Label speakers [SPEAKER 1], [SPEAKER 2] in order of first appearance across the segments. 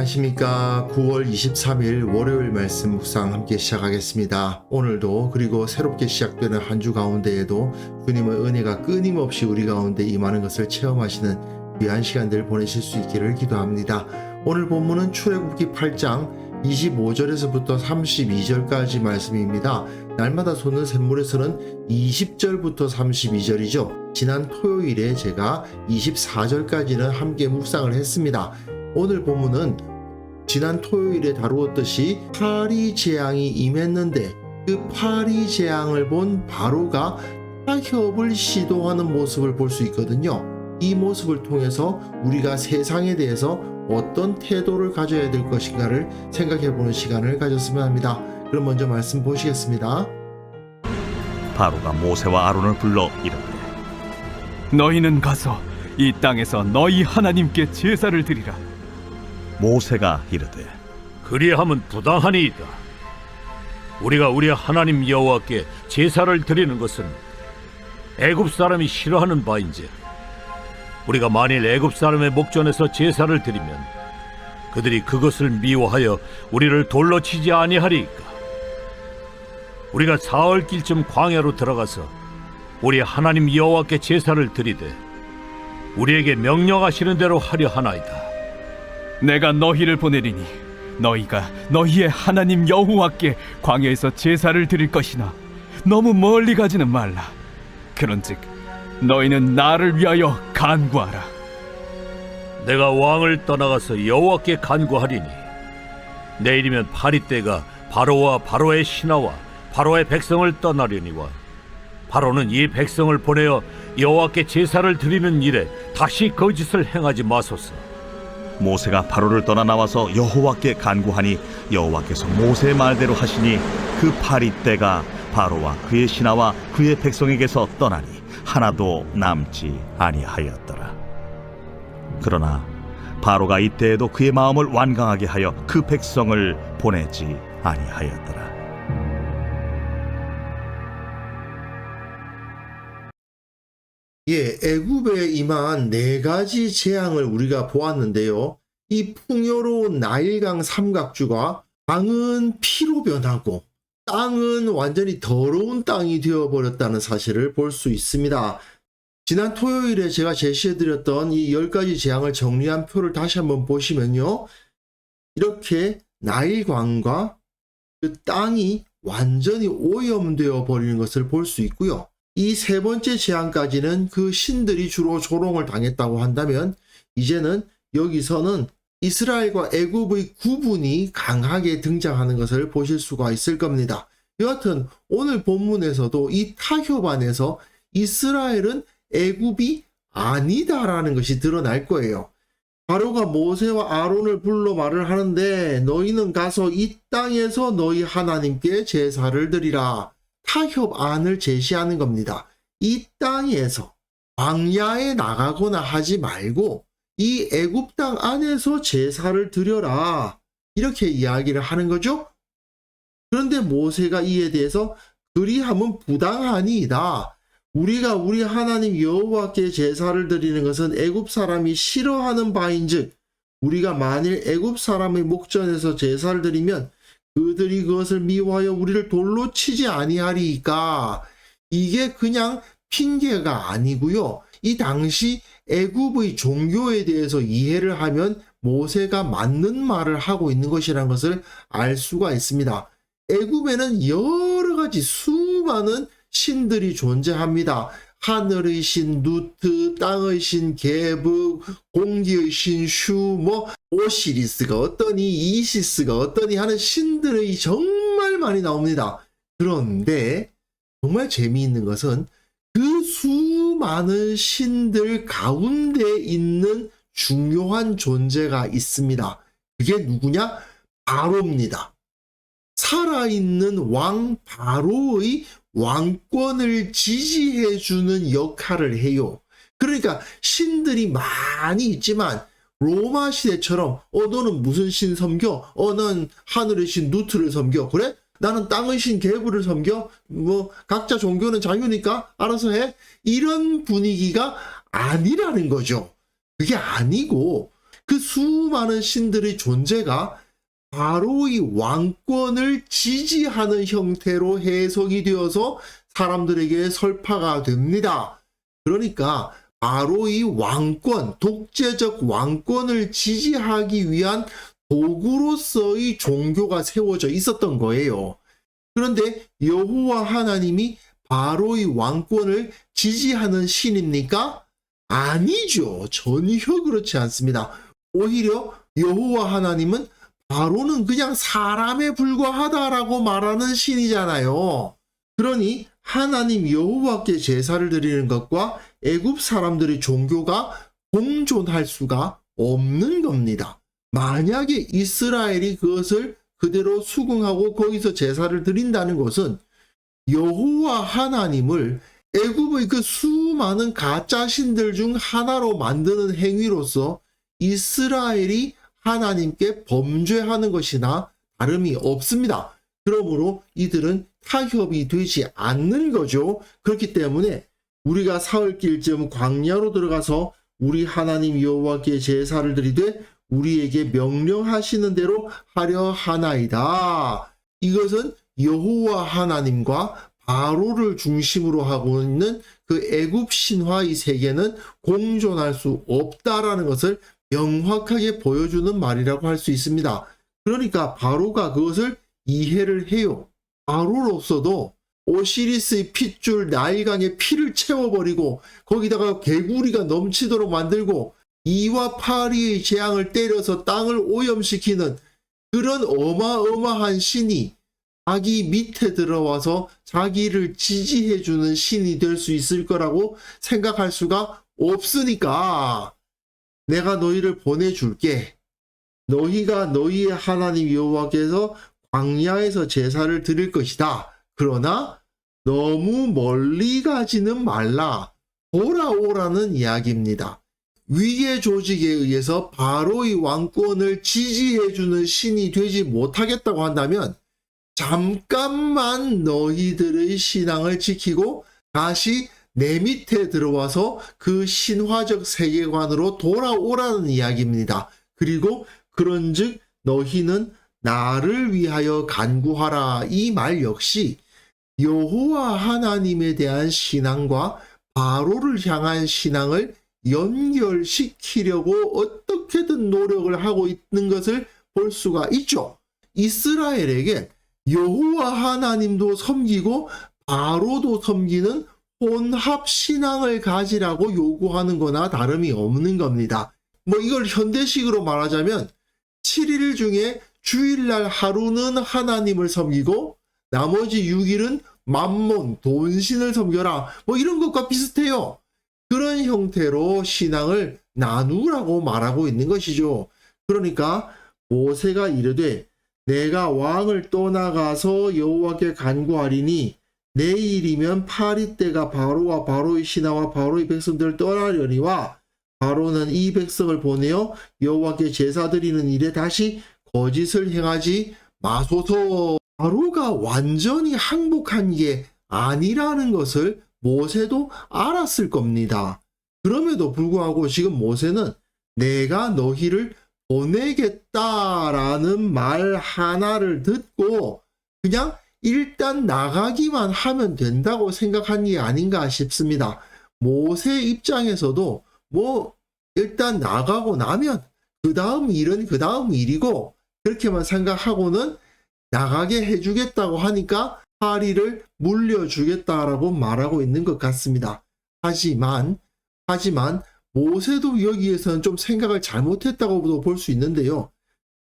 [SPEAKER 1] 안녕하십니까. 9월 23일 월요일 말씀 묵상 함께 시작하겠습니다. 오늘도 그리고 새롭게 시작되는 한 주 가운데에도 주님의 은혜가 끊임없이 우리 가운데 임하는 것을 체험하시는 귀한 시간들 보내실 수 있기를 기도합니다. 오늘 본문은 출애굽기 8장 25절에서부터 32절까지 말씀입니다. 날마다 솟는 샘물에서는 20절부터 32절이죠. 지난 토요일에 제가 24절까지는 함께 묵상을 했습니다. 오늘 본문은 지난 토요일에 다루었듯이 파리 재앙이 임했는데 그 파리 재앙을 본 바로가 타협을 시도하는 모습을 볼 수 있거든요. 이 모습을 통해서 우리가 세상에 대해서 어떤 태도를 가져야 될 것인가를 생각해보는 시간을 가졌으면 합니다. 그럼 먼저 말씀 보시겠습니다.
[SPEAKER 2] 바로가 모세와 아론을 불러 이르되
[SPEAKER 3] 너희는 가서 이 땅에서 너희 하나님께 제사를 드리라.
[SPEAKER 2] 모세가 이르되
[SPEAKER 4] 그리함은 부당하니이다. 우리가 우리 하나님 여호와께 제사를 드리는 것은 애굽 사람이 싫어하는 바인지 우리가 만일 애굽 사람의 목전에서 제사를 드리면 그들이 그것을 미워하여 우리를 돌로 치지 아니하리이까. 우리가 사흘길쯤 광야로 들어가서 우리 하나님 여호와께 제사를 드리되 우리에게 명령하시는 대로 하려 하나이다.
[SPEAKER 3] 내가 너희를 보내리니 너희가 너희의 하나님 여호와께 광야에서 제사를 드릴 것이나 너무 멀리 가지는 말라. 그런즉 너희는 나를 위하여 간구하라.
[SPEAKER 4] 내가 왕을 떠나가서 여호와께 간구하리니 내일이면 파리떼가 바로와 바로의 신하와 바로의 백성을 떠나려니와 바로는 이 백성을 보내어 여호와께 제사를 드리는 일에 다시 거짓을 행하지 마소서.
[SPEAKER 2] 모세가 바로를 떠나 나와서 여호와께 간구하니 여호와께서 모세의 말대로 하시니 그 파리떼가 바로와 그의 신하와 그의 백성에게서 떠나니 하나도 남지 아니하였더라. 그러나 바로가 이때에도 그의 마음을 완강하게 하여 그 백성을 보내지 아니하였더라.
[SPEAKER 1] 애굽에 임한 네 가지 재앙을 우리가 보았는데요. 이 풍요로운 나일강 삼각주가 강은 피로 변하고 땅은 완전히 더러운 땅이 되어버렸다는 사실을 볼 수 있습니다. 지난 토요일에 제가 제시해드렸던 이 10가지 재앙을 정리한 표를 다시 한번 보시면요. 이렇게 나일강과 그 땅이 완전히 오염되어 버리는 것을 볼 수 있고요. 이 세 번째 재앙까지는 그 신들이 주로 조롱을 당했다고 한다면 이제는 여기서는 이스라엘과 애굽의 구분이 강하게 등장하는 것을 보실 수가 있을 겁니다. 여하튼 오늘 본문에서도 이 타협 안에서 이스라엘은 애굽이 아니다라는 것이 드러날 거예요. 바로가 모세와 아론을 불러 말을 하는데 너희는 가서 이 땅에서 너희 하나님께 제사를 드리라. 타협안을 제시하는 겁니다. 이 땅에서 광야에 나가거나 하지 말고 이 애굽 땅 안에서 제사를 드려라. 이렇게 이야기를 하는 거죠. 그런데 모세가 이에 대해서 그리함은 부당하니이다. 우리가 우리 하나님 여호와께 제사를 드리는 것은 애굽 사람이 싫어하는 바인즉 우리가 만일 애굽 사람의 목전에서 제사를 드리면 그들이 그것을 미워하여 우리를 돌로 치지 아니하리이까. 이게 그냥 핑계가 아니고요. 이 당시 애굽의 종교에 대해서 이해를 하면 모세가 맞는 말을 하고 있는 것이라는 것을 알 수가 있습니다. 애굽에는 여러 가지 수많은 신들이 존재합니다. 하늘의 신 누트, 땅의 신 게브, 공기의 신 슈, 오시리스가 어떠니, 이시스가 어떠니 하는 신들의 정말 많이 나옵니다. 그런데 정말 재미있는 것은 그 수많은 신들 가운데 있는 중요한 존재가 있습니다. 그게 누구냐? 바로입니다. 살아있는 왕 바로의 왕권을 지지해주는 역할을 해요. 그러니까 신들이 많이 있지만 로마 시대처럼 너는 무슨 신 섬겨? 넌 하늘의 신 누트를 섬겨. 그래? 나는 땅의 신 게브를 섬겨. 각자 종교는 자유니까 알아서 해. 이런 분위기가 아니라는 거죠. 그게 아니고 그 수많은 신들의 존재가 바로의 왕권을 지지하는 형태로 해석이 되어서 사람들에게 설파가 됩니다. 그러니까 바로의 왕권, 독재적 왕권을 지지하기 위한 도구로서의 종교가 세워져 있었던 거예요. 그런데 여호와 하나님이 바로의 왕권을 지지하는 신입니까? 아니죠. 전혀 그렇지 않습니다. 오히려 여호와 하나님은 바로는 그냥 사람에 불과하다라고 말하는 신이잖아요. 그러니 하나님 여호와께 제사를 드리는 것과 애굽 사람들의 종교가 공존할 수가 없는 겁니다. 만약에 이스라엘이 그것을 그대로 수긍하고 거기서 제사를 드린다는 것은 여호와 하나님을 애굽의 그 수많은 가짜 신들 중 하나로 만드는 행위로서 이스라엘이 하나님께 범죄하는 것이나 다름이 없습니다. 그러므로 이들은 타협이 되지 않는 거죠. 그렇기 때문에 우리가 사흘길쯤 광야로 들어가서 우리 하나님 여호와께 제사를 드리되 우리에게 명령하시는 대로 하려 하나이다. 이것은 여호와 하나님과 바로를 중심으로 하고 있는 그 애굽 신화의 세계는 공존할 수 없다라는 것을 명확하게 보여주는 말이라고 할 수 있습니다. 그러니까 바로가 그것을 이해를 해요. 바로로서도 오시리스의 핏줄 나일강에 피를 채워버리고 거기다가 개구리가 넘치도록 만들고 이와 파리의 재앙을 때려서 땅을 오염시키는 그런 어마어마한 신이 자기 밑에 들어와서 자기를 지지해주는 신이 될 수 있을 거라고 생각할 수가 없으니까 내가 너희를 보내줄게. 너희가 너희의 하나님 여호와께서 광야에서 제사를 드릴 것이다. 그러나 너무 멀리 가지는 말라. 돌아오라는 이야기입니다. 위계 조직에 의해서 바로의 왕권을 지지해주는 신이 되지 못하겠다고 한다면 잠깐만 너희들의 신앙을 지키고 다시 내 밑에 들어와서 그 신화적 세계관으로 돌아오라는 이야기입니다. 그리고 그런즉 너희는 나를 위하여 간구하라. 이 말 역시 여호와 하나님에 대한 신앙과 바로를 향한 신앙을 연결시키려고 어떻게든 노력을 하고 있는 것을 볼 수가 있죠. 이스라엘에게 여호와 하나님도 섬기고 바로도 섬기는 혼합 신앙을 가지라고 요구하는 거나 다름이 없는 겁니다. 이걸 현대식으로 말하자면 7일 중에 주일날 하루는 하나님을 섬기고 나머지 6일은 맘몬, 돈신을 섬겨라. 이런 것과 비슷해요. 그런 형태로 신앙을 나누라고 말하고 있는 것이죠. 그러니까 모세가 이르되 내가 왕을 떠나가서 여호와께 간구하리니 내일이면 파리떼가 바로와 바로의 신하와 바로의 백성들을 떠나려니와 바로는 이 백성을 보내어 여호와께 제사 드리는 일에 다시 거짓을 행하지 마소서. 바로가 완전히 항복한 게 아니라는 것을 모세도 알았을 겁니다. 그럼에도 불구하고 지금 모세는 내가 너희를 보내겠다라는 말 하나를 듣고 그냥 일단 나가기만 하면 된다고 생각한 게 아닌가 싶습니다. 모세 입장에서도 일단 나가고 나면 그 다음 일은 그 다음 일이고 그렇게만 생각하고는 나가게 해주겠다고 하니까 파리를 물려주겠다라고 말하고 있는 것 같습니다. 하지만 모세도 여기에서는 좀 생각을 잘못했다고도 볼 수 있는데요.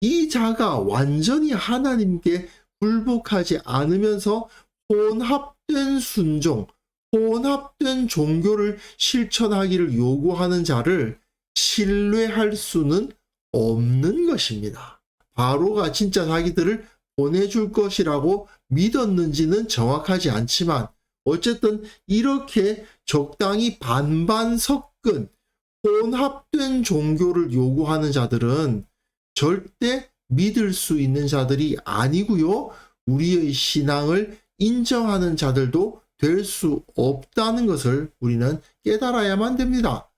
[SPEAKER 1] 이 자가 완전히 하나님께 굴복하지 않으면서 혼합된 순종, 혼합된 종교를 실천하기를 요구하는 자를 신뢰할 수는 없는 것입니다. 바로가 진짜 자기들을 보내줄 것이라고 믿었는지는 정확하지 않지만 어쨌든 이렇게 적당히 반반 섞은 혼합된 종교를 요구하는 자들은 절대 믿을 수 있는 자들이 아니고요. 우리의 신앙을 인정하는 자들도 될 수 없다는 것을 우리는 깨달아야만 됩니다.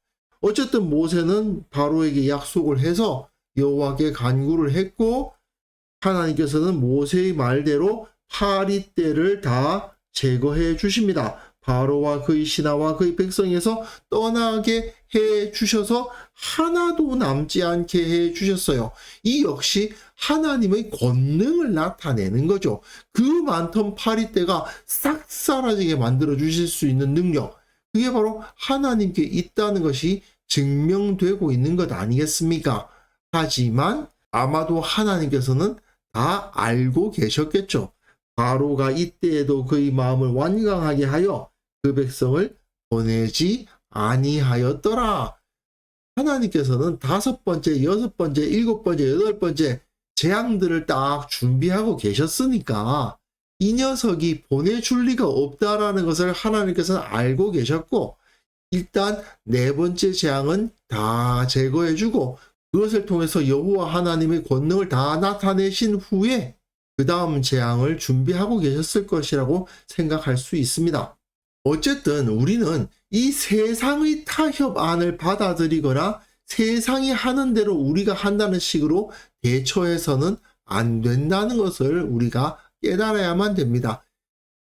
[SPEAKER 1] 어쨌든 모세는 바로에게 약속을 해서 여호와께 간구를 했고 하나님께서는 모세의 말대로 파리떼를 다 제거해 주십니다. 바로와 그의 신하와 그의 백성에서 떠나게 해 주셔서 하나도 남지 않게 해 주셨어요. 이 역시 하나님의 권능을 나타내는 거죠. 그 많던 파리떼가 싹 사라지게 만들어 주실 수 있는 능력, 그게 바로 하나님께 있다는 것이 증명되고 있는 것 아니겠습니까? 하지만 아마도 하나님께서는 다 알고 계셨겠죠. 바로가 이때에도 그의 마음을 완강하게 하여 그 백성을 보내지 아니하였더라. 하나님께서는 5번째, 6번째, 7번째, 8번째 재앙들을 딱 준비하고 계셨으니까 이 녀석이 보내줄 리가 없다라는 것을 하나님께서는 알고 계셨고, 일단 4번째 재앙은 다 제거해주고 그것을 통해서 여호와 하나님의 권능을 다 나타내신 후에 그 다음 재앙을 준비하고 계셨을 것이라고 생각할 수 있습니다. 어쨌든 우리는 이 세상의 타협안을 받아들이거나 세상이 하는 대로 우리가 한다는 식으로 대처해서는 안 된다는 것을 우리가 깨달아야만 됩니다.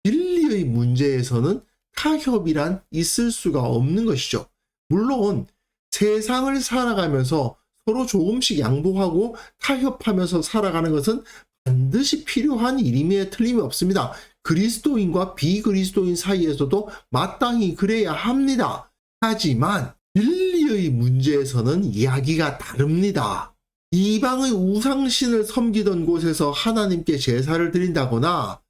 [SPEAKER 1] 진리의 문제에서는 타협이란 있을 수가 없는 것이죠. 물론 세상을 살아가면서 서로 조금씩 양보하고 타협하면서 살아가는 것은 반드시 필요한 일임에 틀림이 없습니다. 그리스도인과 비그리스도인 사이에서도 마땅히 그래야 합니다. 하지만 진리의 문제에서는 이야기가 다릅니다. 이방의 우상신을 섬기던 곳에서 하나님께 제사를 드린다거나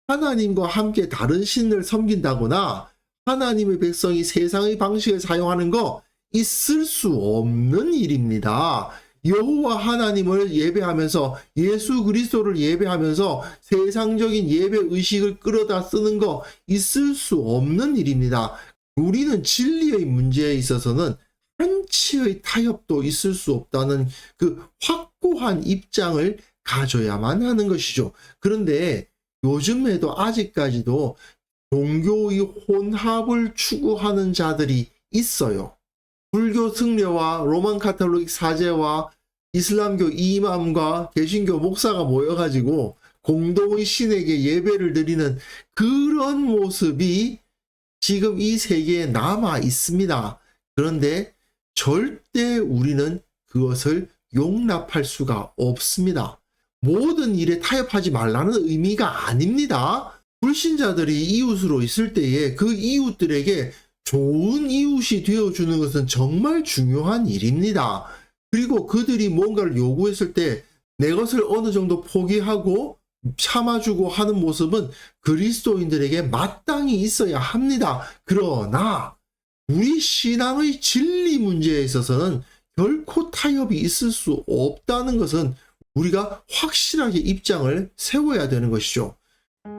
[SPEAKER 1] 하나님과 함께 다른 신을 섬긴다거나 하나님의 백성이 세상의 방식을 사용하는 거 있을 수 없는 일입니다. 여호와 하나님을 예배하면서 예수 그리스도를 예배하면서 세상적인 예배 의식을 끌어다 쓰는 거 있을 수 없는 일입니다. 우리는 진리의 문제에 있어서는 한치의 타협도 있을 수 없다는 그 확고한 입장을 가져야만 하는 것이죠. 그런데 요즘에도 아직까지도 종교의 혼합을 추구하는 자들이 있어요. 불교 승려와 로만 카톨릭 사제와 이슬람교 이맘과 개신교 목사가 모여가지고 공동의 신에게 예배를 드리는 그런 모습이 지금 이 세계에 남아 있습니다. 그런데 절대 우리는 그것을 용납할 수가 없습니다. 모든 일에 타협하지 말라는 의미가 아닙니다. 불신자들이 이웃으로 있을 때에 그 이웃들에게 좋은 이웃이 되어주는 것은 정말 중요한 일입니다. 그리고 그들이 뭔가를 요구했을 때 내 것을 어느 정도 포기하고 참아주고 하는 모습은 그리스도인들에게 마땅히 있어야 합니다. 그러나 우리 신앙의 진리 문제에 있어서는 결코 타협이 있을 수 없다는 것은 우리가 확실하게 입장을 세워야 되는 것이죠.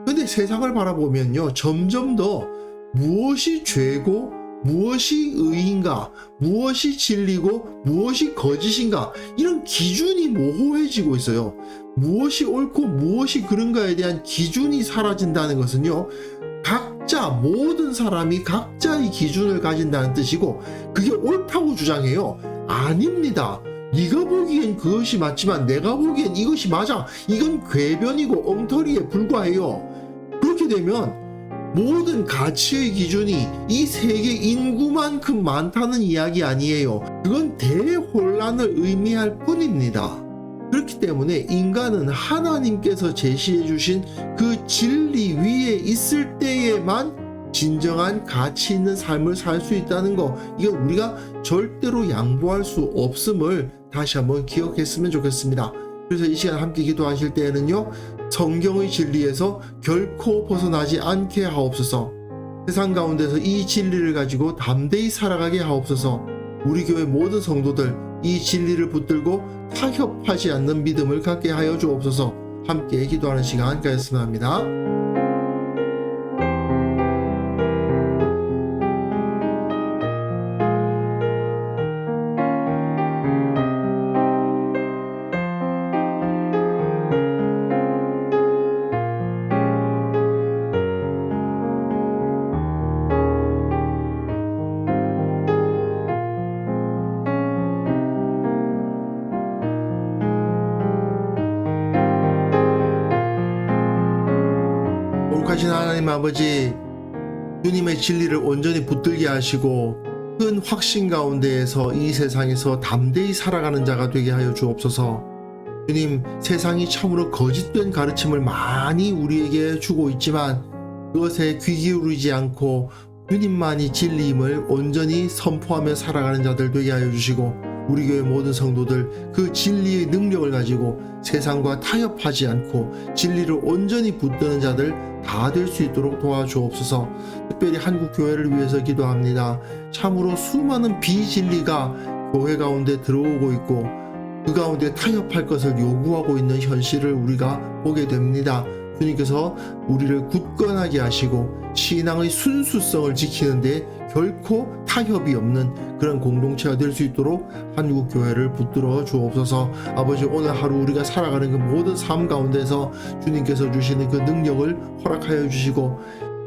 [SPEAKER 1] 근데 세상을 바라보면요, 점점 더 무엇이 죄고 무엇이 의인가, 무엇이 진리고 무엇이 거짓인가, 이런 기준이 모호해지고 있어요. 무엇이 옳고 무엇이 그른가에 대한 기준이 사라진다는 것은요, 각자 모든 사람이 각자의 기준을 가진다는 뜻이고 그게 옳다고 주장해요. 아닙니다. 네가 보기엔 그것이 맞지만 내가 보기엔 이것이 맞아. 이건 궤변이고 엉터리에 불과해요. 그렇게 되면 모든 가치의 기준이 이 세계 인구만큼 많다는 이야기 아니에요. 그건 대혼란을 의미할 뿐입니다. 그렇기 때문에 인간은 하나님께서 제시해 주신 그 진리 위에 있을 때에만 진정한 가치 있는 삶을 살 수 있다는 거, 이건 우리가 절대로 양보할 수 없음을 다시 한번 기억했으면 좋겠습니다. 그래서 이 시간 함께 기도하실 때에는요, 성경의 진리에서 결코 벗어나지 않게 하옵소서. 세상 가운데서 이 진리를 가지고 담대히 살아가게 하옵소서. 우리 교회 모든 성도들 이 진리를 붙들고 타협하지 않는 믿음을 갖게 하여 주옵소서. 함께 기도하는 시간 가졌으면 합니다. 거룩하신 하나님 아버지, 주님의 진리를 온전히 붙들게 하시고 큰 확신 가운데에서 이 세상에서 담대히 살아가는 자가 되게 하여 주옵소서. 주님, 세상이 참으로 거짓된 가르침을 많이 우리에게 주고 있지만 그것에 귀 기울이지 않고 주님만이 진리임을 온전히 선포하며 살아가는 자들 되게 하여 주시고, 우리 교회 모든 성도들 그 진리의 능력을 가지고 세상과 타협하지 않고 진리를 온전히 붙드는 자들 다 될 수 있도록 도와주옵소서. 특별히 한국 교회를 위해서 기도합니다. 참으로 수많은 비진리가 교회 가운데 들어오고 있고 그 가운데 타협할 것을 요구하고 있는 현실을 우리가 보게 됩니다. 주님께서 우리를 굳건하게 하시고 신앙의 순수성을 지키는데 결코 타협이 없는 그런 공동체가 될 수 있도록 한국교회를 붙들어 주옵소서. 아버지, 오늘 하루 우리가 살아가는 그 모든 삶 가운데서 주님께서 주시는 그 능력을 허락하여 주시고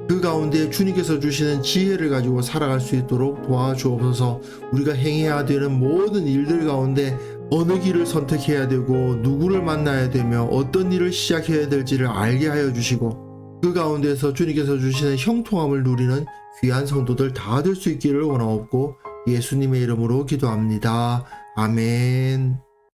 [SPEAKER 1] 그 가운데 주님께서 주시는 지혜를 가지고 살아갈 수 있도록 도와주옵소서. 우리가 행해야 되는 모든 일들 가운데 어느 길을 선택해야 되고 누구를 만나야 되며 어떤 일을 시작해야 될지를 알게 하여 주시고 그 가운데서 주님께서 주시는 형통함을 누리는 귀한 성도들 다 될 수 있기를 원하옵고 예수님의 이름으로 기도합니다. 아멘.